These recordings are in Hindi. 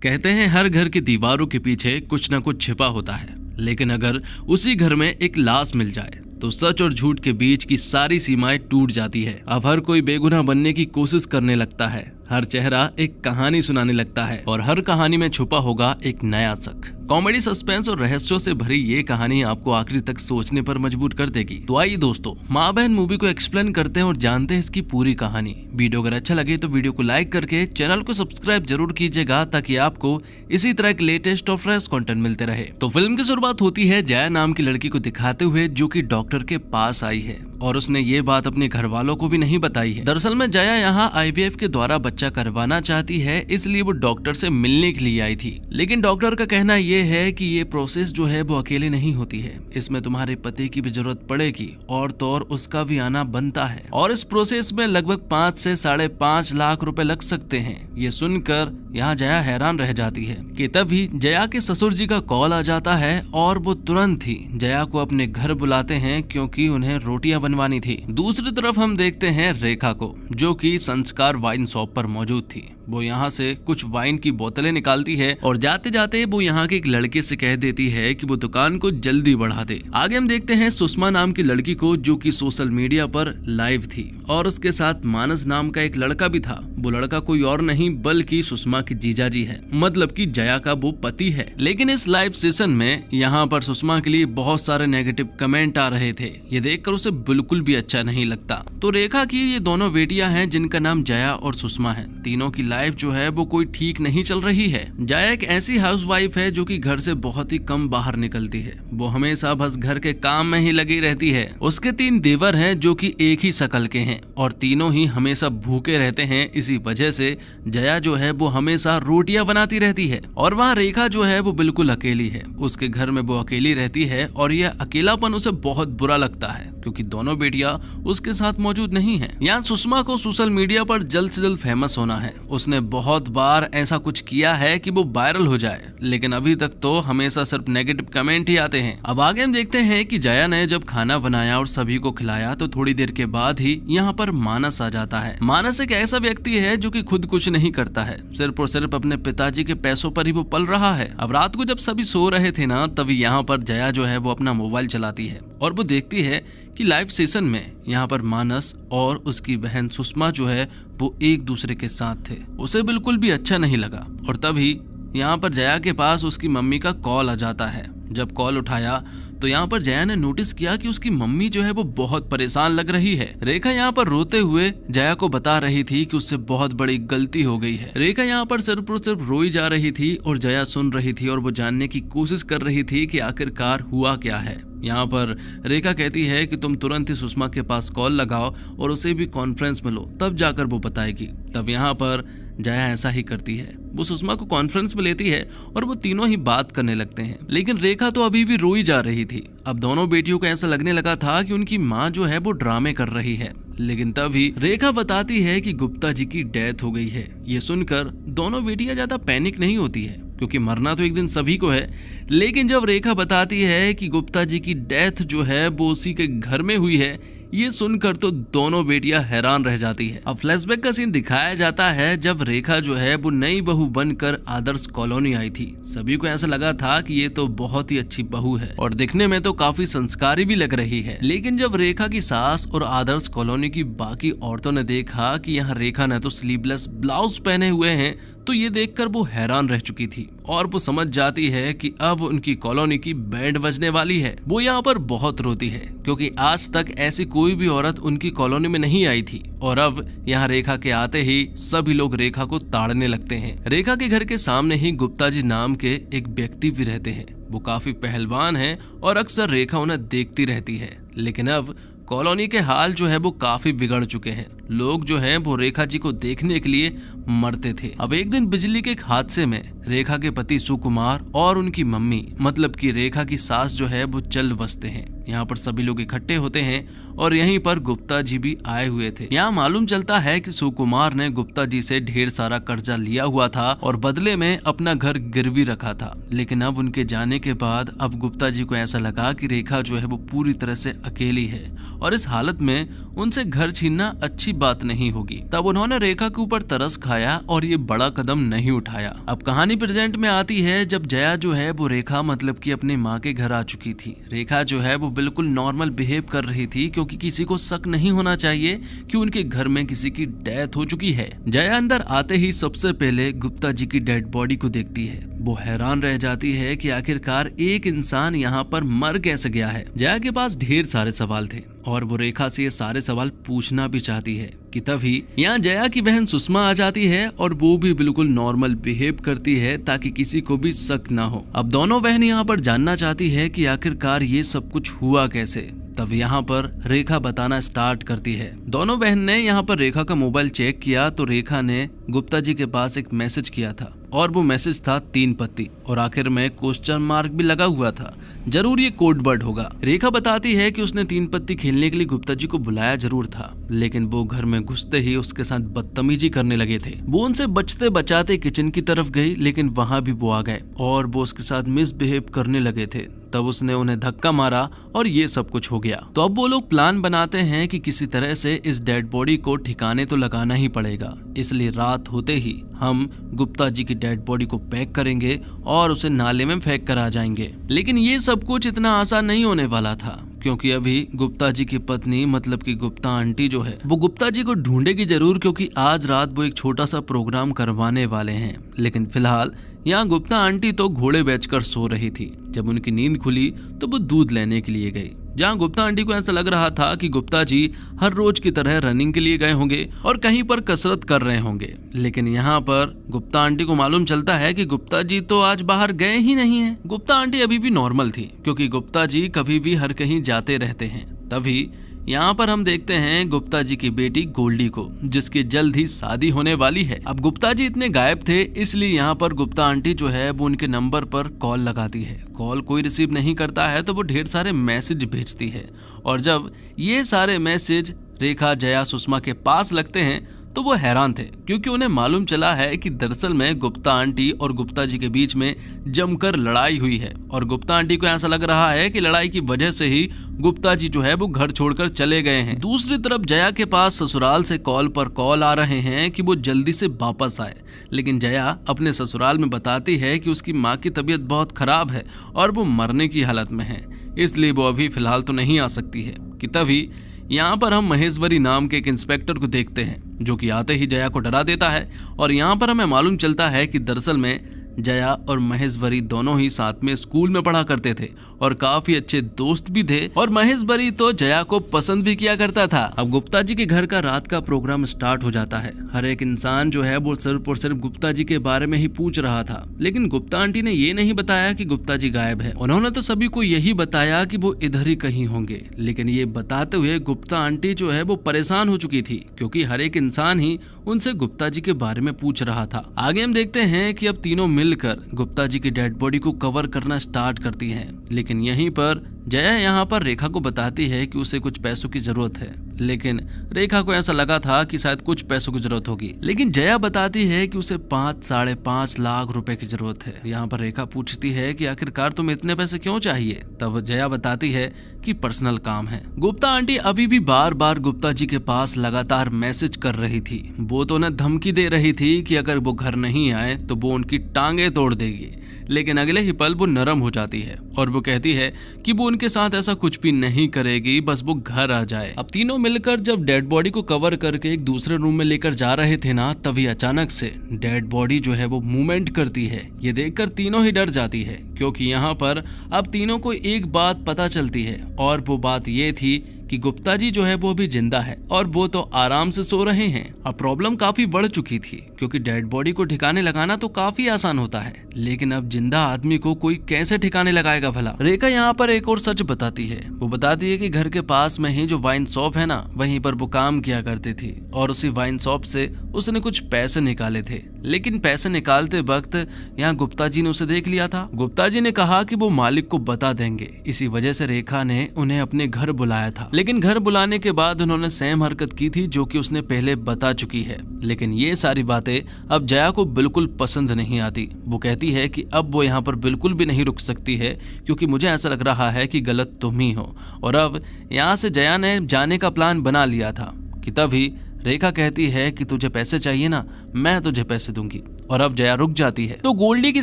कहते हैं हर घर की दीवारों के पीछे कुछ न कुछ छिपा होता है, लेकिन अगर उसी घर में एक लाश मिल जाए तो सच और झूठ के बीच की सारी सीमाएं टूट जाती है। अब हर कोई बेगुनाह बनने की कोशिश करने लगता है, हर चेहरा एक कहानी सुनाने लगता है और हर कहानी में छुपा होगा एक नया शक। कॉमेडी, सस्पेंस और रहस्यों से भरी ये कहानी आपको आखिरी तक सोचने पर मजबूर कर देगी। तो आइए दोस्तों, माँ बहन मूवी को एक्सप्लेन करते हैं और जानते हैं इसकी पूरी कहानी। वीडियो अगर अच्छा लगे तो वीडियो को लाइक करके चैनल को सब्सक्राइब जरूर कीजिएगा, ताकि आपको इसी तरह के लेटेस्ट और फ्रेश कंटेंट मिलते रहे। तो फिल्म की शुरुआत होती है जया नाम की लड़की को दिखाते हुए, जो कि डॉक्टर के पास आई है और उसने ये बात अपने घर वालों को भी नहीं बताई है। दरअसल में जया यहाँ IVF के द्वारा बच्चा करवाना चाहती है, इसलिए वो डॉक्टर से मिलने के लिए आई थी। लेकिन डॉक्टर का कहना ये है कि ये प्रोसेस जो है वो अकेले नहीं होती है, इसमें तुम्हारे पति की भी जरूरत पड़ेगी और तो और उसका भी आना बनता है, और इस प्रोसेस में लगभग 5 से 5.5 लाख रुपए लग सकते हैं। ये सुनकर यहाँ जया हैरान रह जाती है कि तभी जया के ससुर जी का कॉल आ जाता है और वो तुरंत ही जया को अपने घर बुलाते हैं, क्योंकि उन्हें रोटियां बनवानी थी। दूसरी तरफ हम देखते हैं रेखा को, जो कि संस्कार वाइन शॉप पर मौजूद थी। वो यहाँ से कुछ वाइन की बोतलें निकालती है और जाते जाते वो यहाँ के एक लड़के से कह देती है कि वो दुकान को जल्दी बढ़ा दे। आगे हम देखते हैं सुषमा नाम की लड़की को, जो कि सोशल मीडिया पर लाइव थी और उसके साथ मानस नाम का एक लड़का भी था। वो लड़का कोई और नहीं बल्कि सुषमा की जीजाजी है, मतलब कि जया का वो पति है। लेकिन इस लाइव सेशन में यहाँ पर सुषमा के लिए बहुत सारे नेगेटिव कमेंट आ रहे थे। ये देखकर उसे बिल्कुल भी अच्छा नहीं लगता। तो रेखा की ये दोनों बेटियां हैं, जिनका नाम जया और सुषमा है। तीनों की लाइफ जो है वो कोई ठीक नहीं चल रही है। जया एक ऐसी हाउसवाइफ है जो कि घर से बहुत ही कम बाहर निकलती है। वो हमेशा बस घर के काम में ही लगी रहती है। उसके 3 देवर हैं, जो कि एक ही शक्ल के हैं और तीनों ही हमेशा भूखे रहते हैं। इसी वजह से जया जो है वो हमेशा रोटियां बनाती रहती है और वहाँ रेखा जो है वो बिल्कुल अकेली है। उसके घर में वो अकेली रहती है और यह अकेलापन उसे बहुत बुरा लगता है, क्योंकि दोनों बेटियां उसके साथ मौजूद नहीं हैं। यहाँ सुषमा को सोशल मीडिया पर जल्द से जल्द फेमस होना है। उसने बहुत बार ऐसा कुछ किया है कि वो वायरल हो जाए, लेकिन अभी तक तो हमेशा सिर्फ नेगेटिव कमेंट ही आते हैं। अब आगे हम देखते हैं कि जया ने जब खाना बनाया और सभी को खिलाया तो थोड़ी देर के बाद ही यहाँ पर मानस आ जाता है। मानस एक ऐसा व्यक्ति है जो कि खुद कुछ नहीं करता है, सिर्फ और सिर्फ अपने पिताजी के पैसों पर ही वो पल रहा है। अब रात को जब सभी सो रहे थे ना, तभी यहाँ पर जया जो है वो अपना मोबाइल चलाती है और वो देखती है कि लाइव सेशन में यहाँ पर मानस और उसकी बहन सुषमा जो है वो एक दूसरे के साथ थे। उसे बिल्कुल भी अच्छा नहीं लगा और तभी यहाँ पर जया के पास उसकी मम्मी का कॉल आ जाता है। जब कॉल उठाया तो यहाँ पर जया ने नोटिस किया कि उसकी मम्मी जो है वो बहुत परेशान लग रही है। रेखा यहाँ पर रोते हुए जया को बता रही थी कि उससे बहुत बड़ी गलती हो गई है। रेखा यहाँ पर सिर्फ और सिर्फ रोई जा रही थी और जया सुन रही थी और वो जानने की कोशिश कर रही थी कि आखिरकार हुआ क्या है। यहाँ पर रेखा कहती है कि तुम तुरंत ही सुषमा के पास कॉल लगाओ और उसे भी कॉन्फ्रेंस में लो, तब जाकर वो बताएगी। तब यहाँ पर जया ऐसा ही करती है, वो सुषमा को कॉन्फ्रेंस में लेती है और वो तीनों ही बात करने लगते हैं। लेकिन रेखा तो अभी भी रोई जा रही थी। अब दोनों बेटियों को ऐसा लगने लगा था कि उनकी माँ जो है वो ड्रामे कर रही है। लेकिन तभी रेखा बताती है कि गुप्ता जी की डेथ हो गई है। ये सुनकर दोनों बेटियां ज्यादा पैनिक नहीं होती है, क्योंकि मरना तो एक दिन सभी को है। लेकिन जब रेखा बताती है कि गुप्ता जी की डेथ जो है वो उसी के घर में हुई है, ये सुनकर तो दोनों बेटियां हैरान रह जाती है। अब फ्लैशबैक का सीन दिखाया जाता है जब रेखा जो है वो नई बहू बनकर आदर्श कॉलोनी आई थी। सभी को ऐसा लगा था कि ये तो बहुत ही अच्छी बहू है और दिखने में तो काफी संस्कारी भी लग रही है। लेकिन जब रेखा की सास और आदर्श कॉलोनी की बाकी औरतों ने देखा कि यहाँ रेखा ने तो स्लीवलेस ब्लाउज पहने हुए हैं, तो ये देखकर वो हैरान रह चुकी थी और वो समझ जाती है कि अब उनकी कॉलोनी की बैंड बजने वाली है। वो यहाँ पर बहुत रोती है, क्योंकि आज तक ऐसी कोई भी औरत उनकी कॉलोनी में नहीं आई थी और अब यहाँ रेखा के आते ही सभी लोग रेखा को ताड़ने लगते हैं। रेखा के घर के सामने ही गुप्ता जी नाम के एक व्यक्ति भी रहते हैं। वो काफी पहलवान हैं और अक्सर रेखा उन्हें देखती रहती है। लेकिन अब कॉलोनी के हाल जो है वो काफी बिगड़ चुके हैं। लोग जो हैं वो रेखा जी को देखने के लिए मरते थे। अब एक दिन बिजली के एक हादसे में रेखा के पति सुकुमार और उनकी मम्मी, मतलब कि रेखा की सास जो है वो चल बसते हैं। यहाँ पर सभी लोग इकट्ठे होते हैं और यहीं पर गुप्ता जी भी आए हुए थे। यहाँ मालूम चलता है कि सुकुमार ने गुप्ता जी से ढेर सारा कर्जा लिया हुआ था और बदले में अपना घर गिरवी रखा था। लेकिन अब उनके जाने के बाद अब गुप्ता जी को ऐसा लगा कि रेखा जो है वो पूरी तरह से अकेली है और इस हालत में उनसे घर छीनना अच्छी बात नहीं होगी। तब उन्होंने रेखा के ऊपर तरस खाया और ये बड़ा कदम नहीं उठाया। अब कहानी प्रेजेंट में आती है जब जया जो है वो रेखा मतलब कि अपनी माँ के घर आ चुकी थी। रेखा जो है वो बिल्कुल नॉर्मल बिहेव कर रही थी क्योंकि किसी को शक नहीं होना चाहिए कि उनके घर में किसी की डेथ हो चुकी है। जया अंदर आते ही सबसे पहले गुप्ता जी की डेड बॉडी को देखती है। वो हैरान रह जाती है कि आखिरकार एक इंसान यहाँ पर मर कैसे गया है। जया के पास ढेर सारे सवाल थे और वो रेखा से ये सारे सवाल पूछना भी चाहती है कि तभी यहाँ जया की बहन सुषमा आ जाती है और वो भी बिल्कुल नॉर्मल बिहेव करती है ताकि किसी को भी शक ना हो। अब दोनों बहन यहाँ पर जानना चाहती है कि आखिरकार ये सब कुछ हुआ कैसे। तब यहाँ पर रेखा बताना स्टार्ट करती है। दोनों बहन ने यहाँ पर रेखा का मोबाइल चेक किया तो रेखा ने गुप्ता जी के पास एक मैसेज किया था और वो मैसेज था 3 पत्ती और आखिर में क्वेश्चन मार्क भी लगा हुआ था। जरूर ये कोड वर्ड होगा। रेखा बताती है कि उसने 3 पत्ती खेलने के लिए गुप्ता जी को बुलाया जरूर था, लेकिन वो घर में घुसते ही उसके साथ बदतमीजी करने लगे थे। वो उनसे बचते बचाते किचन की तरफ गई, लेकिन वहां भी वो आ गए और वो उसके साथ मिसबिहेव करने लगे थे। तब उसने उन्हें धक्का मारा और ये सब कुछ हो गया। तो अब वो लोग प्लान बनाते हैं कि किसी तरह से इस डेड बॉडी को ठिकाने तो लगाना ही पड़ेगा। इसलिए रात होते ही हम गुप्ता जी की डेड बॉडी को पैक करेंगे और उसे नाले में फेंक कर आ जाएंगे। लेकिन ये सब कुछ इतना आसान नहीं होने वाला था क्योंकि अभी गुप्ता जी की पत्नी मतलब कि गुप्ता आंटी जो है वो गुप्ता जी को ढूंढेगी जरूर, क्योंकि आज रात वो एक छोटा सा प्रोग्राम करवाने वाले हैं। लेकिन फिलहाल यहाँ गुप्ता आंटी तो घोड़े बेचकर सो रही थी। जब उनकी नींद खुली तो वो दूध लेने के लिए गई। जहाँ गुप्ता आंटी को ऐसा लग रहा था कि गुप्ता जी हर रोज की तरह रनिंग के लिए गए होंगे और कहीं पर कसरत कर रहे होंगे। लेकिन यहाँ पर गुप्ता आंटी को मालूम चलता है कि गुप्ता जी तो आज बाहर गए ही नहीं है। गुप्ता आंटी अभी भी नॉर्मल थी क्योंकि गुप्ता जी कभी भी हर कहीं जाते रहते हैं। तभी यहाँ पर हम देखते हैं गुप्ता जी की बेटी गोल्डी को, जिसकी जल्द ही शादी होने वाली है। अब गुप्ता जी इतने गायब थे इसलिए यहाँ पर गुप्ता आंटी जो है वो उनके नंबर पर कॉल लगाती है। कॉल कोई रिसीव नहीं करता है तो वो ढेर सारे मैसेज भेजती है और जब ये सारे मैसेज रेखा, जया, सुषमा के पास लगते हैं तो वो हैरान थे क्योंकि उन्हें मालूम चला है कि दरअसल में गुप्ता आंटी और गुप्ता जी के बीच में जमकर लड़ाई हुई है और गुप्ता आंटी को ऐसा लग रहा है कि लड़ाई की वजह से ही गुप्ता जी जो है वो घर छोड़कर चले गए हैं। दूसरी तरफ जया के पास ससुराल से कॉल पर कॉल आ रहे हैं कि वो जल्दी से वापस आए, लेकिन जया अपने ससुराल में बताती है कि उसकी माँ की तबीयत बहुत खराब है और वो मरने की हालत में है, इसलिए वो अभी फिलहाल तो नहीं आ सकती है। कि तभी यहाँ पर हम महेश्वरी नाम के एक इंस्पेक्टर को देखते हैं जो कि आते ही जया को डरा देता है और यहाँ पर हमें मालूम चलता है कि दरअसल में जया और महेश्वरी दोनों ही साथ में स्कूल में पढ़ा करते थे और काफी अच्छे दोस्त भी थे और महेश्वरी तो जया को पसंद भी किया करता था। अब गुप्ता जी के घर का रात का प्रोग्राम स्टार्ट हो जाता है। हर एक इंसान जो है वो सिर्फ और सिर्फ गुप्ता जी के बारे में ही पूछ रहा था, लेकिन गुप्ता आंटी ने ये नहीं बताया कि गुप्ता जी गायब है। उन्होंने तो सभी को यही बताया कि वो इधर ही कहीं होंगे, लेकिन ये बताते हुए गुप्ता आंटी जो है वो परेशान हो चुकी थी क्योंकि हर एक इंसान ही उनसे गुप्ता जी के बारे में पूछ रहा था। आगे हम देखते हैं कि अब तीनों मिलकर गुप्ता जी की डेड बॉडी को कवर करना स्टार्ट करती हैं। लेकिन यहीं पर जया यहाँ पर रेखा को बताती है कि उसे कुछ पैसों की जरूरत है, लेकिन रेखा को ऐसा लगा था कि शायद कुछ पैसों की जरूरत होगी। लेकिन जया बताती है कि उसे 5-5.5 लाख रुपए की जरूरत है। यहाँ पर रेखा पूछती है कि आखिरकार तुम्हें इतने पैसे क्यों चाहिए। तब जया बताती है कि पर्सनल काम है। गुप्ता आंटी अभी भी बार बार गुप्ता जी के पास लगातार मैसेज कर रही थी। वो तो उन्हें धमकी दे रही थी कि अगर वो घर नहीं आए तो वो उनकी टांगे तोड़ देगी, लेकिन अगले ही पल वो नरम हो जाती है और वो कहती है कि वो उनके साथ ऐसा कुछ भी नहीं करेगी, बस वो घर आ जाए। अब तीनों मिलकर जब डेड बॉडी को कवर करके एक दूसरे रूम में लेकर जा रहे थे ना, तभी अचानक से डेड बॉडी जो है वो मूवमेंट करती है। ये देखकर तीनों ही डर जाती है क्योंकि यहाँ पर अब तीनों को एक बात पता चलती है और वो बात ये थी कि गुप्ता जी जो है वो भी जिंदा है और वो तो आराम से सो रहे हैं। अब प्रॉब्लम काफी बढ़ चुकी थी क्योंकि डेड बॉडी को ठिकाने लगाना तो काफी आसान होता है, लेकिन अब जिंदा आदमी को कोई कैसे ठिकाने लगाएगा भला। रेखा यहाँ पर एक और सच बताती है। वो बताती है कि घर के पास में ही जो वाइन शॉप है ना, वहीं पर वो काम किया करती थी और उसी वाइन शॉप से उसने कुछ पैसे निकाले थे। लेकिन पैसे निकालते वक्त यहाँ गुप्ता जी ने उसे देख लिया था। गुप्ता जी ने कहा कि वो मालिक को बता देंगे। इसी वजह से रेखा ने उन्हें अपने घर बुलाया था, लेकिन घर बुलाने के बाद उन्होंने सेम हरकत की थी जो कि उसने पहले बता चुकी है। लेकिन ये सारी बातें अब जया को बिल्कुल पसंद नहीं आती। वो कहती है कि अब वो यहाँ पर बिल्कुल भी नहीं रुक सकती है, क्योंकि मुझे ऐसा लग रहा है कि गलत तुम ही हो। और अब यहाँ से जया ने जाने का प्लान बना लिया था कि तभी रेखा कहती है कि तुझे पैसे चाहिए ना, मैं तुझे पैसे दूंगी। और अब जया रुक जाती है। तो गोल्डी की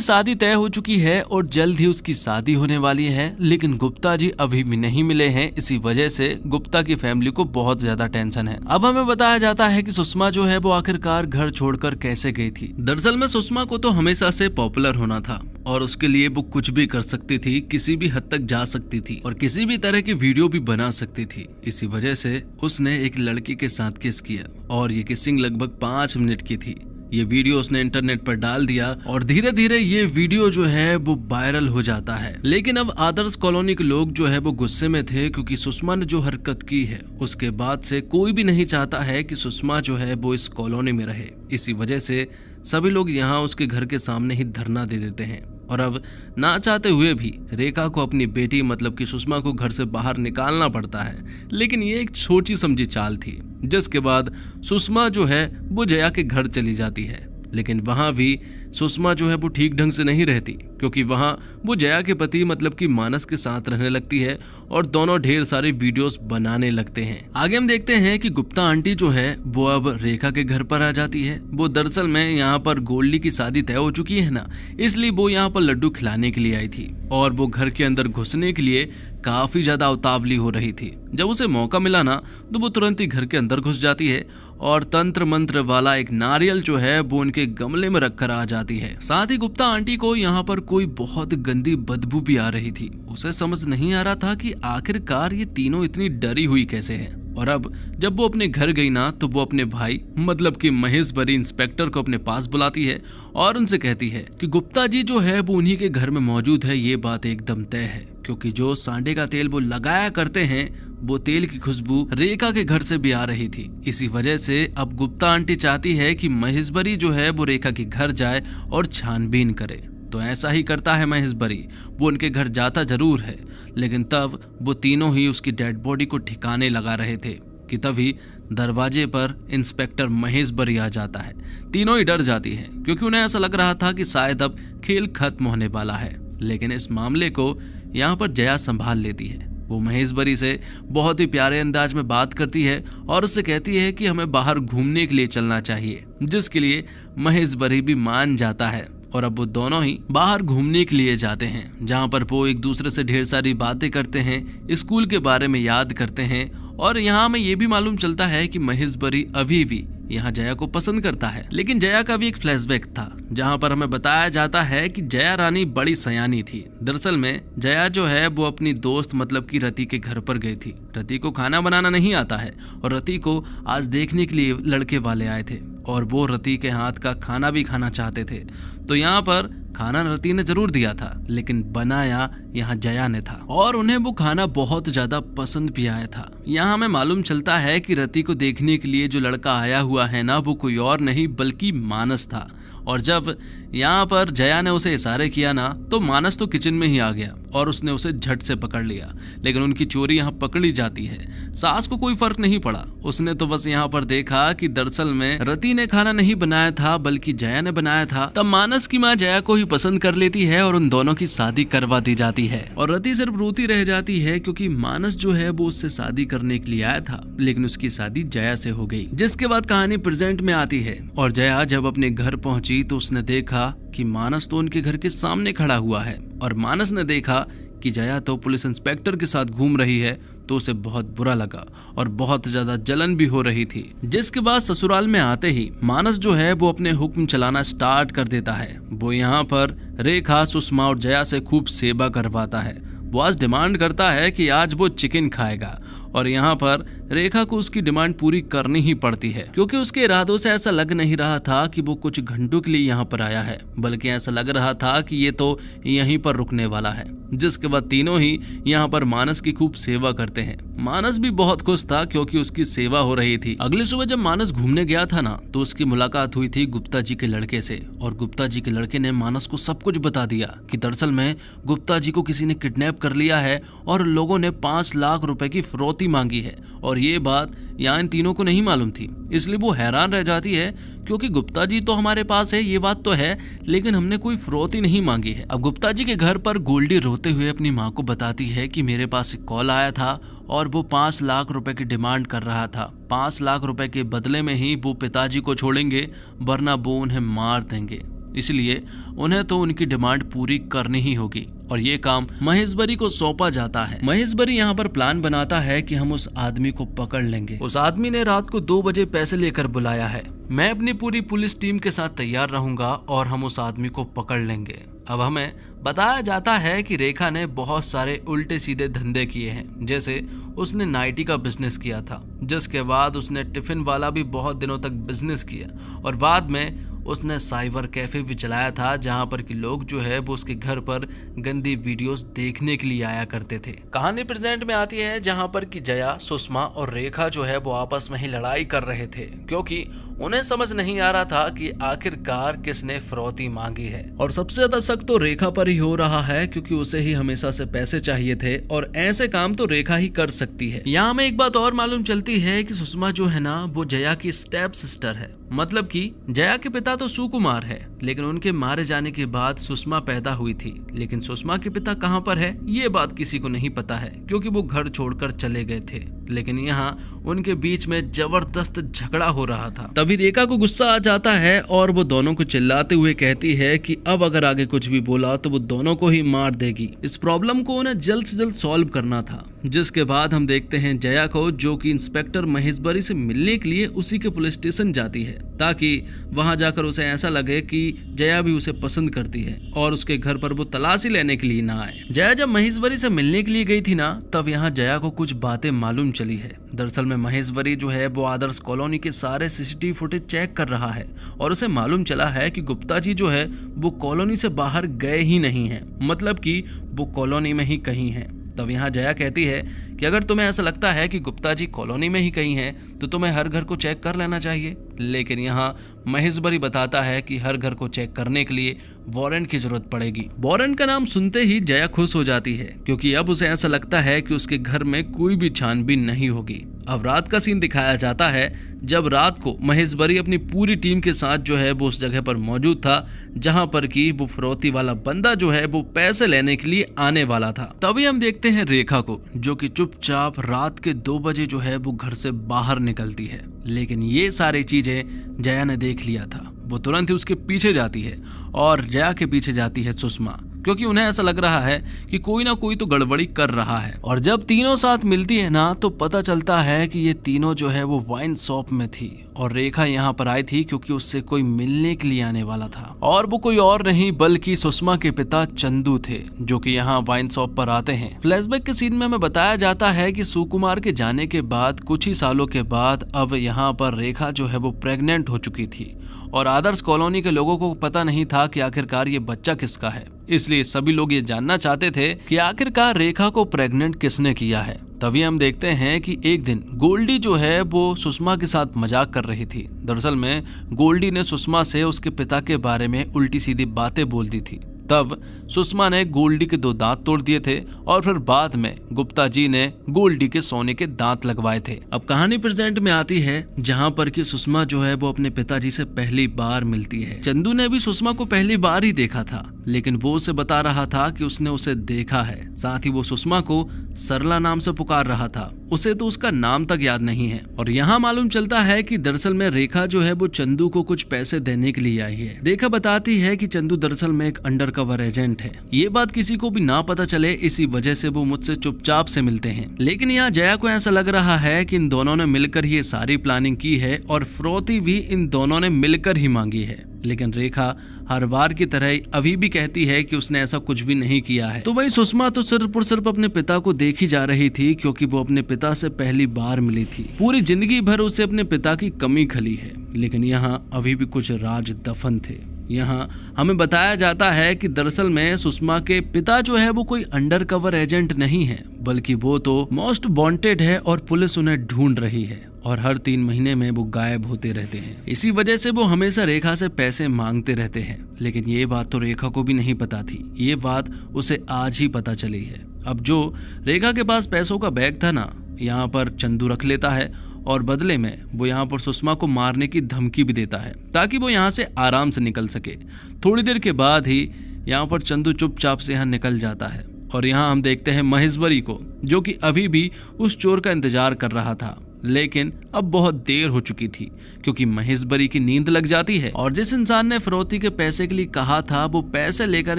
शादी तय हो चुकी है और जल्द ही उसकी शादी होने वाली है, लेकिन गुप्ता जी अभी भी नहीं मिले हैं। इसी वजह से गुप्ता की फैमिली को बहुत ज्यादा टेंशन है। अब हमें बताया जाता है कि सुषमा जो है वो आखिरकार घर छोड़कर कैसे गई थी। दरअसल में सुषमा को तो हमेशा से पॉपुलर होना था और उसके लिए वो कुछ भी कर सकती थी, किसी भी हद तक जा सकती थी और किसी भी तरह की वीडियो भी बना सकती थी। इसी वजह से उसने एक लड़की के साथ किस किया और ये किसिंग लगभग 5 मिनट की थी। ये वीडियो उसने इंटरनेट पर डाल दिया और धीरे धीरे ये वीडियो जो है वो वायरल हो जाता है। लेकिन अब आदर्श कॉलोनी के लोग जो है वो गुस्से में थे, क्योंकि सुषमा ने जो हरकत की है उसके बाद से कोई भी नहीं चाहता है कि सुषमा जो है वो इस कॉलोनी में रहे। इसी वजह से सभी लोग यहाँ उसके घर के सामने ही धरना दे देते हैं और अब ना चाहते हुए भी रेखा को अपनी बेटी मतलब कि सुषमा को घर से बाहर निकालना पड़ता है। लेकिन ये एक सोची समझी चाल थी, जिसके बाद सुषमा जो है वो जया के घर चली जाती है। लेकिन वहां भी सुषमा जो है वो ठीक ढंग से नहीं रहती, क्योंकि वहां वो जया के पति मतलब कि मानस के साथ रहने लगती है और दोनों ढेर सारे वीडियोस बनाने लगते हैं। आगे हम देखते हैं कि गुप्ता आंटी जो है वो अब रेखा के घर पर आ जाती है। वो दरअसल में यहाँ पर गोल्डी की शादी तय हो चुकी है ना, इसलिए वो यहाँ पर लड्डू खिलाने के लिए आई थी और वो घर के अंदर घुसने के लिए काफी ज्यादा उतावली हो रही थी। जब उसे मौका मिला ना तो वो तुरंत ही घर के अंदर घुस जाती है और तंत्र मंत्र वाला एक नारियल जो है वो उनके गमले में रखकर आ जाती है। साथ ही गुप्ता आंटी को यहाँ पर कोई बहुत गंदी बदबू भी आ रही थी। उसे समझ नहीं आ रहा था कि आखिरकार ये तीनों इतनी डरी हुई कैसे हैं। और अब जब वो अपने घर गई ना तो वो अपने भाई मतलब कि महेशवरी इंस्पेक्टर को अपने पास बुलाती है और उनसे कहती है कि गुप्ता जी जो है वो उन्हीं के घर में मौजूद है। ये बात एकदम तय है, क्योंकि जो सांडे का तेल वो लगाया करते हैं वो तेल की खुशबू रेखा के घर से भी आ रही थी। इसी वजह से अब गुप्ता आंटी चाहती है कि महेशवरी जो है वो रेखा के घर जाए और छानबीन करे। तो ऐसा ही करता है महेशवरी। वो उनके घर जाता जरूर है, लेकिन तब वो तीनों ही उसकी डेड बॉडी को ठिकाने लगा रहे थे कि तभी दरवाजे पर इंस्पेक्टर महेशवरी आ जाता है। तीनों ही डर जाती है, क्योंकि उन्हें ऐसा लग रहा था कि शायद अब खेल खत्म होने वाला है। लेकिन इस मामले को यहाँ पर जया संभाल लेती है। वो महेशवरी से बहुत ही प्यारे अंदाज में बात करती है और उससे कहती है कि हमें बाहर घूमने के लिए चलना चाहिए, जिसके लिए महेशवरी भी मान जाता है। और अब वो दोनों ही बाहर घूमने के लिए जाते हैं, जहाँ पर वो एक दूसरे से ढेर सारी बातें करते हैं, स्कूल के बारे में याद करते हैं। और यहाँ हमें ये भी मालूम चलता है कि महेशवरी अभी भी यहाँ जया को पसंद करता है। लेकिन जया का भी एक फ्लैशबैक था, जहाँ पर हमें बताया जाता है कि जया रानी बड़ी सयानी थी। दरअसल में जया जो है वो अपनी दोस्त मतलब कि रति के घर पर गई थी। रति को खाना बनाना नहीं आता है और रति को आज देखने के लिए लड़के वाले आए थे और वो रति के हाथ का खाना भी खाना चाहते थे। तो यहाँ पर खाना रति ने जरूर दिया था, लेकिन बनाया यहाँ जया ने था और उन्हें वो खाना बहुत ज्यादा पसंद भी आया था। यहाँ हमें मालूम चलता है कि रति को देखने के लिए जो लड़का आया हुआ है ना वो कोई और नहीं बल्कि मानस था। और जब यहाँ पर जया ने उसे इशारे किया ना तो मानस तो किचन में ही आ गया और उसने उसे झट से पकड़ लिया। लेकिन उनकी चोरी यहाँ पकड़ी जाती है। सास को कोई फर्क नहीं पड़ा, उसने तो बस यहाँ पर देखा कि दरअसल में रति ने खाना नहीं बनाया था बल्कि जया ने बनाया था। तब मानस की माँ जया को ही पसंद कर लेती है और उन दोनों की शादी करवा दी जाती है और रति सिर्फ रोती रह जाती है, क्योंकि मानस जो है वो उससे शादी करने के लिए आया था, लेकिन उसकी शादी जया से हो गई। जिसके बाद कहानी प्रेजेंट में आती है और जया जब अपने घर पहुंची तो उसने देखा कि मानस तो उनके घर के सामने खड़ा हुआ है और मानस ने देखा कि जया तो पुलिस इंस्पेक्टर के साथ घूम रही है, तो उसे बहुत बुरा लगा और बहुत ज्यादा जलन भी हो रही थी। जिसके बाद ससुराल में आते ही मानस जो है वो अपने हुक्म चलाना स्टार्ट कर देता है। वो यहाँ पर रेखा, सुषमा और जया से खूब सेवा करवाता है। वो आज डिमांड करता है कि आज वो चिकन खाएगा और यहाँ पर रेखा को उसकी डिमांड पूरी करनी ही पड़ती है, क्योंकि उसके इरादों से ऐसा लग नहीं रहा था कि वो कुछ घंटों के लिए यहाँ पर आया है, बल्कि ऐसा लग रहा था कि ये तो यहीं पर रुकने वाला है। जिसके बाद तीनों ही यहाँ पर मानस की खूब सेवा करते हैं। मानस भी बहुत खुश था क्योंकि उसकी सेवा हो रही थी। अगली सुबह जब मानस घूमने गया था ना, तो उसकी मुलाकात हुई थी गुप्ता जी के लड़के से, और गुप्ता जी के लड़के ने मानस को सब कुछ बता दिया कि दरअसल में गुप्ता जी को किसी ने किडनैप कर लिया है और लोगों ने 5 लाख रुपए की फिरौती मांगी है। और ये बात यहाँ इन तीनों को नहीं मालूम थी, इसलिए वो हैरान रह जाती है क्योंकि गुप्ता जी तो हमारे पास है, ये बात तो है, लेकिन हमने कोई फिरौती नहीं मांगी है। अब गुप्ता जी के घर पर गोल्डी रोते हुए अपनी माँ को बताती है कि मेरे पास एक कॉल आया था और वो 5 लाख रुपए की डिमांड कर रहा था। 5 लाख रुपए के बदले में ही वो पिताजी को छोड़ेंगे, वरना वो उन्हें मार देंगे। इसलिए उन्हें तो उनकी डिमांड पूरी करनी ही होगी और ये काम महेशवरी को सौंपा जाता है। महेशवरी यहाँ पर प्लान बनाता है कि हम उस आदमी को पकड़ लेंगे। उस आदमी ने रात को 2 बजे पैसे लेकर बुलाया है। मैं अपनी पूरी पुलिस टीम के साथ तैयार रहूंगा और हम उस आदमी को पकड़ लेंगे। अब हमें बताया जाता है कि रेखा ने बहुत सारे उल्टे सीधे धंधे किए हैं, जैसे उसने नाइटी का बिजनेस किया था, जिसके बाद उसने टिफिन वाला भी बहुत दिनों तक बिजनेस किया, और बाद में उसने साइबर कैफे भी चलाया था जहां पर कि लोग जो है वो उसके घर पर गंदी वीडियोस देखने के लिए आया करते थे। कहानी प्रेजेंट में आती है जहां पर कि जया, सुषमा और रेखा जो है वो आपस में ही लड़ाई कर रहे थे, क्योंकि उन्हें समझ नहीं आ रहा था कि आखिरकार किसने फिरौती मांगी है। और सबसे ज्यादा शक तो रेखा पर ही हो रहा है क्योंकि उसे ही हमेशा से पैसे चाहिए थे और ऐसे काम तो रेखा ही कर सकती है। यहाँ हमें एक बात और मालूम चलती है कि सुषमा जो है ना वो जया की स्टेप सिस्टर है, मतलब कि जया के पिता तो सुकुमार है, लेकिन उनके मारे जाने के बाद सुषमा पैदा हुई थी। लेकिन सुषमा के पिता कहाँ पर है ये बात किसी को नहीं पता है क्योंकि वो घर छोड़कर चले गए थे। लेकिन यहाँ उनके बीच में जबरदस्त झगड़ा हो रहा था। तभी रेखा को गुस्सा आ जाता है और वो दोनों को चिल्लाते हुए कहती है कि अब अगर आगे कुछ भी बोला तो वो दोनों को ही मार देगी। इस प्रॉब्लम को उन्हें जल्द से जल्द सॉल्व करना था। जिसके बाद हम देखते हैं जया को, जो कि इंस्पेक्टर महेशवरी से मिलने के लिए उसी के पुलिस स्टेशन जाती है ताकि वहां जाकर उसे ऐसा लगे कि जया भी उसे पसंद करती है और उसके घर पर वो तलाशी लेने के लिए ना आए। जया जब महेशवरी से मिलने के लिए गई थी ना, तब यहाँ जया को कुछ बातें मालूम चली है। दरअसल में महेशवरी जो है वो आदर्श कॉलोनी के सारे सीसीटीवी फुटेज चेक कर रहा है और उसे मालूम चला है कि गुप्ता जी जो है वो कॉलोनी से बाहर गए ही नहीं है, मतलब कि वो कॉलोनी में ही कहीं है। तब यहाँ जया कहती है कि अगर तुम्हें ऐसा लगता है कि गुप्ता जी कॉलोनी में ही कहीं हैं तो तुम्हें हर घर को चेक कर लेना चाहिए। लेकिन यहाँ महेशवरी बताता है कि हर घर को चेक करने के लिए वारंट की जरूरत पड़ेगी। वारंट का नाम सुनते ही जया खुश हो जाती है क्योंकि अब उसे ऐसा लगता है कि उसके घर में कोई भी छानबीन नहीं होगी। अब रात का सीन दिखाया जाता है जब रात को महेशवरी अपनी पूरी टीम के साथ जो है वो उस जगह पर मौजूद था जहां पर कि वो फिरौती वाला बंदा जो है वो पैसे लेने के लिए आने वाला था। तभी हम देखते हैं रेखा को, जो कि चुपचाप रात के 2 बजे जो है वो घर से बाहर निकलती है। लेकिन ये सारी चीजें जया ने देख लिया था। वो तुरंत ही उसके पीछे जाती है और जया के पीछे जाती है सुषमा, क्योंकि उन्हें ऐसा लग रहा है कि कोई ना कोई तो गड़बड़ी कर रहा है। और जब तीनों साथ मिलती है ना तो पता चलता है कि ये तीनों जो है वो वाइन शॉप में थी और रेखा यहाँ पर आई थी क्योंकि उससे कोई मिलने के लिए आने वाला था। और वो कोई और नहीं बल्कि सुषमा के पिता चंदू थे, जो कि यहाँ वाइन शॉप पर आते हैं। फ्लैशबैक के सीन में हमें बताया जाता है कि सुकुमार के जाने के बाद कुछ ही सालों के बाद अब यहाँ पर रेखा जो है वो प्रेग्नेंट हो चुकी थी और आदर्श कॉलोनी के लोगों को पता नहीं था कि आखिरकार ये बच्चा किसका है। इसलिए सभी लोग ये जानना चाहते थे कि आखिरकार रेखा को प्रेग्नेंट किसने किया है। तभी हम देखते हैं कि एक दिन गोल्डी जो है वो सुषमा के साथ मजाक कर रही थी। दरअसल में गोल्डी ने सुषमा से उसके पिता के बारे में उल्टी सीधी बातें बोल दी थी। तब सुषमा ने गोल्डी के 2 दांत तोड़ दिए थे और फिर बाद में गुप्ता जी ने गोल्डी के सोने के दांत लगवाए थे। अब कहानी प्रेजेंट में आती है जहां पर कि सुषमा जो है वो अपने पिताजी से पहली बार मिलती है। चंदू ने भी सुषमा को पहली बार ही देखा था, लेकिन वो उसे बता रहा था कि उसने उसे देखा है। साथ ही वो सुषमा को सरला नाम से पुकार रहा था, उसे तो उसका नाम तक याद नहीं है। और यहाँ मालूम चलता है कि दरअसल में रेखा जो है वो चंदू को कुछ पैसे देने के लिए आई है। रेखा बताती है कि चंदू दरअसल में एक अंडर कवर एजेंट है। ये बात किसी को भी ना पता चले, इसी वजह से वो मुझसे चुपचाप से मिलते हैं। लेकिन यहाँ जया को ऐसा लग रहा है कि इन दोनों ने मिलकर ये सारी प्लानिंग की है और फिरौती भी इन दोनों ने मिलकर ही मांगी है। लेकिन रेखा हर बार की तरह अभी भी कहती है कि उसने ऐसा कुछ भी नहीं किया है। तो वही सुषमा तो सिर्फ और सिर्फ अपने पिता को देखी जा रही थी क्योंकि वो अपने पिता से पहली बार मिली थी। पूरी जिंदगी भर उसे अपने पिता की कमी खली है, लेकिन यहाँ अभी भी कुछ राज दफन थे। यहाँ हमें बताया जाता है कि दरअसल में सुषमा के पिता जो है वो कोई अंडरकवर एजेंट नहीं है, बल्कि वो तो मोस्ट वांटेड है और पुलिस उन्हें ढूंढ रही है और हर 3 महीने में वो गायब होते रहते हैं। इसी वजह से वो हमेशा रेखा से पैसे मांगते रहते हैं। लेकिन ये बात तो रेखा को भी नहीं पता थी, ये बात उसे आज ही पता चली है। अब जो रेखा के पास पैसों का बैग था ना, यहाँ पर चंदू रख लेता है और बदले में वो यहाँ पर सुषमा को मारने की धमकी भी देता है ताकि वो यहाँ से आराम से निकल सके। थोड़ी देर के बाद ही यहाँ पर चंदू चुपचाप से यहाँ निकल जाता है और यहाँ हम देखते हैं महेश्वरी को, जो कि अभी भी उस चोर का इंतजार कर रहा था। लेकिन अब बहुत देर हो चुकी थी क्योंकि महेश्वरी की नींद लग जाती है और जिस इंसान ने फिरौती के पैसे के लिए कहा था वो पैसे लेकर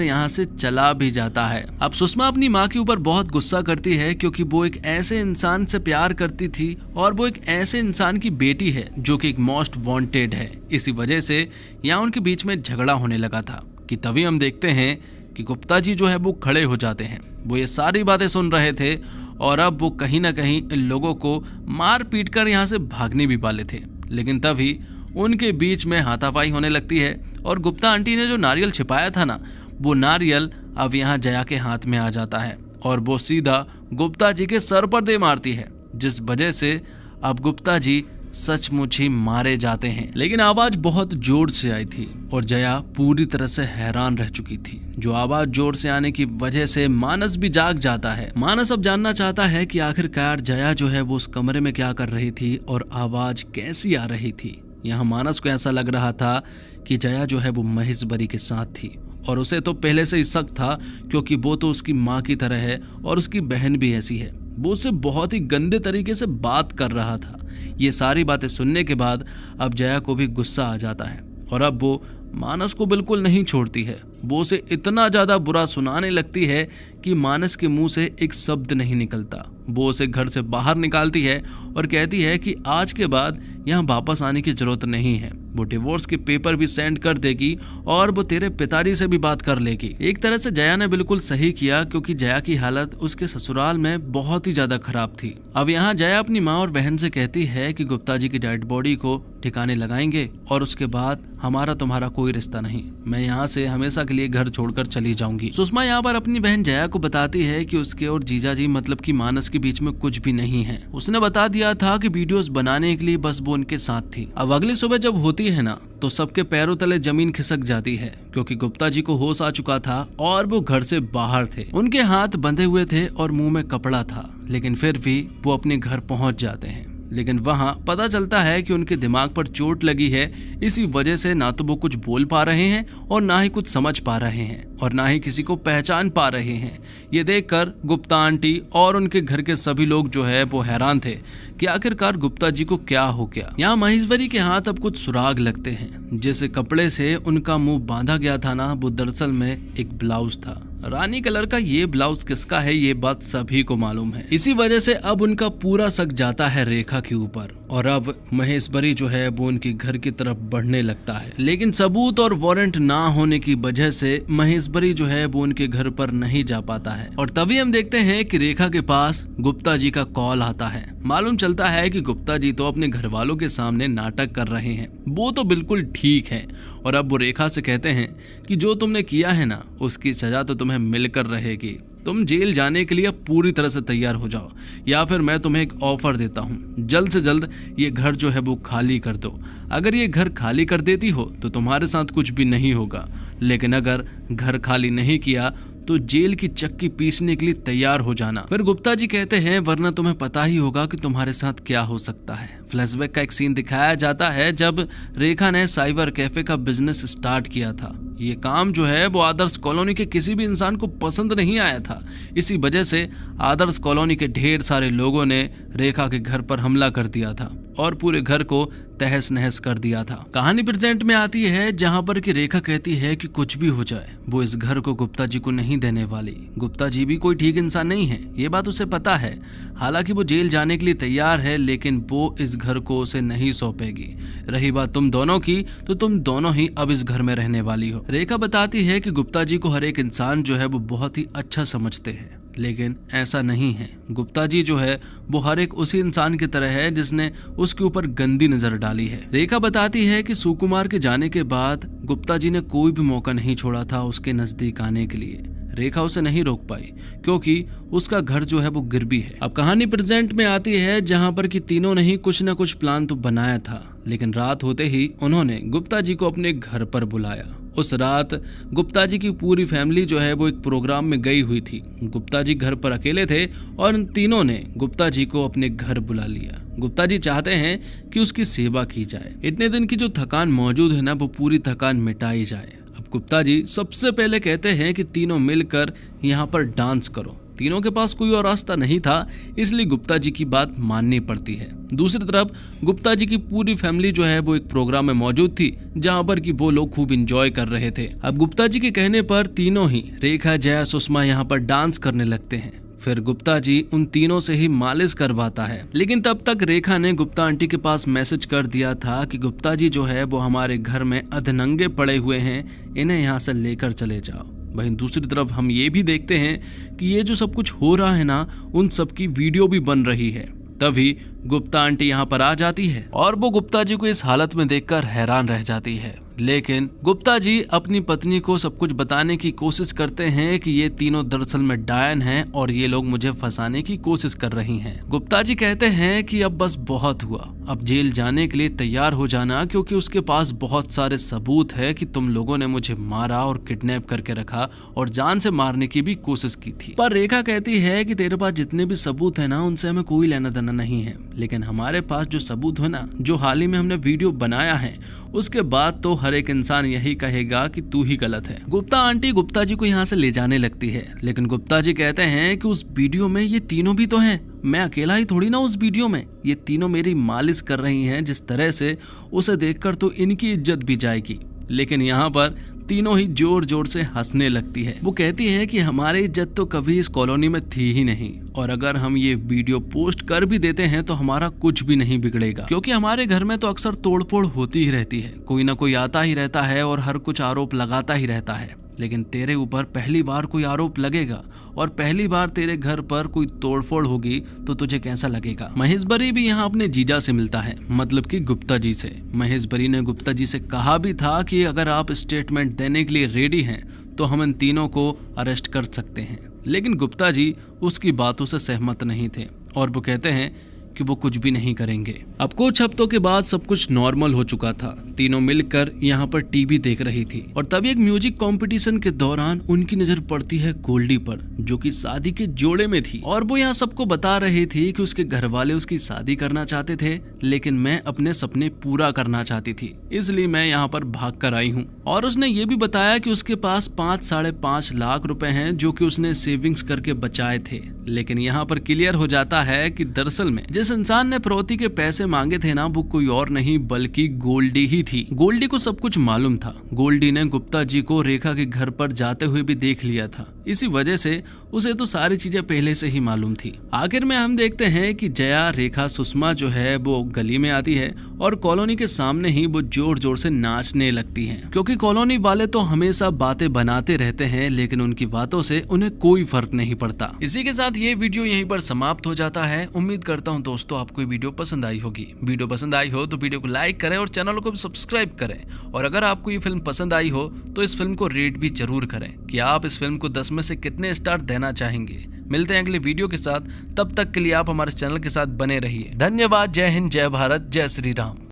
यहाँ से चला भी जाता है। अब सुषमा अपनी माँ के ऊपर बहुत गुस्सा करती है क्योंकि वो एक ऐसे इंसान से प्यार करती थी और वो एक ऐसे इंसान की बेटी है जो कि एक मोस्ट वांटेड है। इसी वजह से यहाँ उनके बीच में झगड़ा होने लगा था कि तभी हम देखते हैं कि गुप्ता जी जो है वो खड़े हो जाते हैं। वो ये सारी बातें सुन रहे थे और अब वो कहीं ना कहीं इन लोगों को मार पीट कर यहाँ से भागने भी वाले थे। लेकिन तभी उनके बीच में हाथापाई होने लगती है और गुप्ता आंटी ने जो नारियल छिपाया था ना, वो नारियल अब यहाँ जया के हाथ में आ जाता है और वो सीधा गुप्ता जी के सर पर दे मारती है, जिस वजह से अब गुप्ता जी सचमुच ही मारे जाते हैं। लेकिन आवाज बहुत जोर से आई थी और जया पूरी तरह से हैरान रह चुकी थी। जो आवाज जोर से आने की वजह से मानस भी जाग जाता है। मानस अब जानना चाहता है कि आखिरकार जया जो है वो उस कमरे में क्या कर रही थी और आवाज कैसी आ रही थी। यहाँ मानस को ऐसा लग रहा था कि जया जो है वो महेश्वरी के साथ थी और उसे तो पहले से ही शक था क्योंकि वो तो उसकी माँ की तरह है और उसकी बहन भी ऐसी है। वो उससे बहुत ही गंदे तरीके से बात कर रहा था। ये सारी बातें सुनने के बाद अब जया को भी गुस्सा आ जाता है और अब वो मानस को बिल्कुल नहीं छोड़ती है। वो उसे इतना ज्यादा बुरा सुनाने लगती है कि मानस के मुंह से एक शब्द नहीं निकलता। वो उसे घर से बाहर निकालती है और कहती है कि आज के बाद यहाँ वापस आने की जरूरत नहीं है। वो डिवोर्स के पेपर भी सेंड कर देगी और वो तेरे पिताजी से भी बात कर लेगी। एक तरह से जया ने बिल्कुल सही किया क्योंकि जया की हालत उसके ससुराल में बहुत ही ज्यादा खराब थी। अब यहाँ जया अपनी माँ और बहन से कहती है कि गुप्ता जी की डेड बॉडी को ठिकाने लगाएंगे और उसके बाद हमारा तुम्हारा कोई रिश्ता नहीं। मैं यहाँ से हमेशा के लिए घर छोड़कर चली जाऊंगी। सुषमा यहाँ पर अपनी बहन जया को बताती है कि उसके और जीजा जी मतलब कि मानस के बीच में कुछ भी नहीं है। उसने बता दिया था कि वीडियोस बनाने के लिए बस वो उनके साथ थी। अब अगली सुबह जब होती है ना, तो सबके पैरों तले जमीन खिसक जाती है क्योंकि गुप्ता जी को होश आ चुका था और वो घर से बाहर थे। उनके हाथ बंधे हुए थे और मुंह में कपड़ा था, लेकिन फिर भी वो अपने घर पहुंच जाते हैं। लेकिन वहां पता चलता है कि उनके दिमाग पर चोट लगी है। इसी वजह से ना तो वो कुछ बोल पा रहे हैं और ना ही कुछ समझ पा रहे हैं और ना ही किसी को पहचान पा रहे हैं। ये देखकर गुप्ता आंटी और उनके घर के सभी लोग जो है वो हैरान थे कि आखिरकार गुप्ता जी को क्या हो गया। यहाँ महेश्वरी के हाथ अब कुछ सुराग लगते हैं। जैसे कपड़े से उनका मुंह बांधा गया था ना, वो दरअसल में एक ब्लाउज था। रानी कलर का ये ब्लाउज किसका है ये बात सभी को मालूम है। इसी वजह से अब उनका पूरा शक जाता है रेखा के ऊपर और अब महेश्वरी जो है वो उनके घर की तरफ बढ़ने लगता है। लेकिन सबूत और वारंट ना होने की वजह से महेश्वरी जो है वो उनके घर पर नहीं जा पाता है और तभी हम देखते हैं कि रेखा के पास गुप्ता जी का कॉल आता है। मालूम चलता है कि गुप्ता जी तो अपने घर वालों के सामने नाटक कर रहे हैं। वो तो बिल्कुल ठीक है और अब वो रेखा से कहते हैं कि जो तुमने किया है ना, उसकी सजा तो तुम्हें मिलकर रहेगी। तुम जेल जाने के लिए पूरी तरह से तैयार हो जाओ या फिर मैं तुम्हें एक ऑफर देता हूँ, जल्द से जल्द ये घर जो है वो खाली कर दो। अगर ये घर खाली कर देती हो तो तुम्हारे साथ कुछ भी नहीं होगा, लेकिन अगर घर खाली नहीं किया तो जेल की चक्की पीसने के लिए तैयार हो जाना। फिर गुप्ता जी कहते हैं वरना तुम्हें पता ही होगा कि तुम्हारे साथ क्या हो सकता है। फ्लैशबैक का एक सीन दिखाया जाता है जब रेखा ने साइबर कैफे का बिजनेस स्टार्ट किया था। ये काम जो है वो आदर्श कॉलोनी के किसी भी इंसान को पसंद नहीं आया था। इसी वजह से आदर्श कॉलोनी के ढेर सारे लोगों ने रेखा के घर पर हमला कर दिया था और पूरे घर को तहस नहस कर दिया था। कहानी प्रेजेंट में आती है जहां पर कि रेखा कहती है कि कुछ भी हो जाए वो इस घर को गुप्ता जी को नहीं देने वाली। गुप्ता जी भी कोई ठीक इंसान नहीं है, ये बात उसे पता है। हालांकि वो जेल जाने के लिए तैयार है, लेकिन वो इस घर को उसे नहीं सौंपेगी। रही बात तुम दोनों की, तो तुम दोनों ही अब इस घर में रहने वाली हो। रेखा बताती है कि गुप्ता जी को हर एक इंसान जो है वो बहुत ही अच्छा समझते हैं लेकिन ऐसा नहीं है। गुप्ता जी जो है वो हर एक उसी इंसान की तरह है जिसने उसके ऊपर गंदी नजर डाली है। रेखा बताती है कि सुकुमार के जाने के बाद गुप्ता जी ने कोई भी मौका नहीं छोड़ा था उसके नजदीक आने के लिए। रेखा उसे नहीं रोक पाई क्योंकि उसका घर जो है वो गिरवी है। अब कहानी प्रेजेंट में आती है जहां पर कि तीनों ने ही कुछ न कुछ प्लान तो बनाया था, लेकिन रात होते ही उन्होंने गुप्ता जी को अपने घर पर बुलाया। उस रात गुप्ता जी की पूरी फैमिली जो है वो एक प्रोग्राम में गई हुई थी। गुप्ता जी घर पर अकेले थे और उन तीनों ने गुप्ता जी को अपने घर बुला लिया। गुप्ता जी चाहते हैं कि उसकी सेवा की जाए, इतने दिन की जो थकान मौजूद है ना वो पूरी थकान मिटाई जाए। अब गुप्ता जी सबसे पहले कहते हैं कि तीनों मिलकर यहाँ पर डांस करो। तीनों के पास कोई और रास्ता नहीं था, इसलिए गुप्ता जी की बात माननी पड़ती है। दूसरी तरफ गुप्ता जी की पूरी फैमिली जो है वो एक प्रोग्राम में मौजूद थी जहां पर कि वो लोग खूब एंजॉय कर रहे थे। अब गुप्ता जी के कहने पर तीनों ही रेखा, जया, सुषमा यहाँ पर डांस करने लगते हैं। फिर गुप्ता जी उन तीनों से ही मालिश करवाता है, लेकिन तब तक रेखा ने गुप्ता आंटी के पास मैसेज कर दिया था कि गुप्ता जी जो है वो हमारे घर में अधनंगे पड़े हुए हैं, इन्हें यहाँ से लेकर चले जाओ। वहीं दूसरी तरफ हम ये भी देखते हैं कि ये जो सब कुछ हो रहा है ना, उन सब की वीडियो भी बन रही है। तभी गुप्ता आंटी यहाँ पर आ जाती है और वो गुप्ता जी को इस हालत में देखकर हैरान रह जाती है। लेकिन गुप्ता जी अपनी पत्नी को सब कुछ बताने की कोशिश करते हैं कि ये तीनों दरअसल में डायन हैं और ये लोग मुझे फंसाने की कोशिश कर रही हैं। गुप्ता जी कहते हैं कि अब बस बहुत हुआ, अब जेल जाने के लिए तैयार हो जाना, क्योंकि उसके पास बहुत सारे सबूत है कि तुम लोगों ने मुझे मारा और किडनैप करके रखा और जान से मारने की भी कोशिश की थी। पर रेखा कहती है कि तेरे पास जितने भी सबूत है ना, उनसे हमें कोई लेना देना नहीं है, लेकिन हमारे पास जो सबूत है ना, जो हाल ही में हमने वीडियो बनाया है, उसके बाद तो हर एक इंसान यही कहेगा कि तू ही गलत है। गुप्ता आंटी गुप्ता जी को यहाँ से ले जाने लगती है, लेकिन गुप्ता जी कहते हैं कि उस वीडियो में ये तीनों भी तो हैं, मैं अकेला ही थोड़ी ना उस वीडियो में, ये तीनों मेरी मालिश कर रही हैं जिस तरह से, उसे देखकर तो इनकी इज्जत भी जाएगी। लेकिन यहाँ पर तीनों ही जोर जोर से हंसने लगती है। वो कहती है कि हमारी इज्जत तो कभी इस कॉलोनी में थी ही नहीं, और अगर हम ये वीडियो पोस्ट कर भी देते हैं तो हमारा कुछ भी नहीं बिगड़ेगा, क्योंकि हमारे घर में तो अक्सर तोड़फोड़ होती ही रहती है, कोई ना कोई आता ही रहता है और हर कुछ आरोप लगाता ही रहता है। लेकिन तेरे ऊपर पहली बार कोई आरोप लगेगा और पहली बार तेरे घर पर कोई तोड़फोड़ होगी तो तुझे कैसा लगेगा। महेशबरी भी यहाँ अपने जीजा से मिलता है, मतलब कि गुप्ता जी से। महेशबरी ने गुप्ता जी से कहा भी था कि अगर आप स्टेटमेंट देने के लिए रेडी हैं तो हम इन तीनों को अरेस्ट कर सकते हैं, लेकिन गुप्ता जी उसकी बातों से सहमत नहीं थे और वो कहते हैं कि वो कुछ भी नहीं करेंगे। अब कुछ हफ्तों के बाद सब कुछ नॉर्मल हो चुका था। तीनों मिलकर यहाँ पर टीवी देख रही थी और तभी एक म्यूजिक कंपटीशन के दौरान उनकी नजर पड़ती है गोल्डी पर, जो कि शादी के जोड़े में थी, और वो यहाँ सबको बता रही थी कि उसके घर वाले उसकी शादी करना चाहते थे, लेकिन मैं अपने सपने पूरा करना चाहती थी, इसलिए मैं यहाँ पर भाग कर आई हूँ। और उसने ये भी बताया कि उसके पास 5-5.5 लाख रुपए हैं जो कि उसने सेविंग्स करके बचाए थे। लेकिन यहाँ पर क्लियर हो जाता है कि दरअसल में जिस इंसान ने फिरौती के पैसे मांगे थे ना, वो कोई और नहीं बल्कि गोल्डी ही थी। गोल्डी को सब कुछ मालूम था। गोल्डी ने गुप्ता जी को रेखा के घर पर जाते हुए भी देख लिया था, इसी वजह से उसे तो सारी चीजें पहले से ही मालूम थी। आखिर में हम देखते हैं कि जया, रेखा, सुषमा जो है वो गली में आती है और कॉलोनी के सामने ही वो जोर जोर से नाचने लगती हैं, क्योंकि कॉलोनी वाले तो हमेशा बातें बनाते रहते हैं, लेकिन उनकी बातों से उन्हें कोई फर्क नहीं पड़ता। इसी के साथ ये वीडियो यहीं पर समाप्त हो जाता है। उम्मीद करता हूँ दोस्तों आपको ये वीडियो पसंद आई होगी। वीडियो पसंद आई हो तो वीडियो को लाइक करें और चैनल को भी सब्सक्राइब करें, और अगर आपको ये फिल्म पसंद आई हो तो इस फिल्म को रेट भी जरूर करें कि आप इस फिल्म को 10 में से कितने स्टार देना चाहेंगे। मिलते हैं अगले वीडियो के साथ, तब तक के लिए आप हमारे चैनल के साथ बने रहिए। धन्यवाद। जय हिंद, जय भारत, जय श्री राम।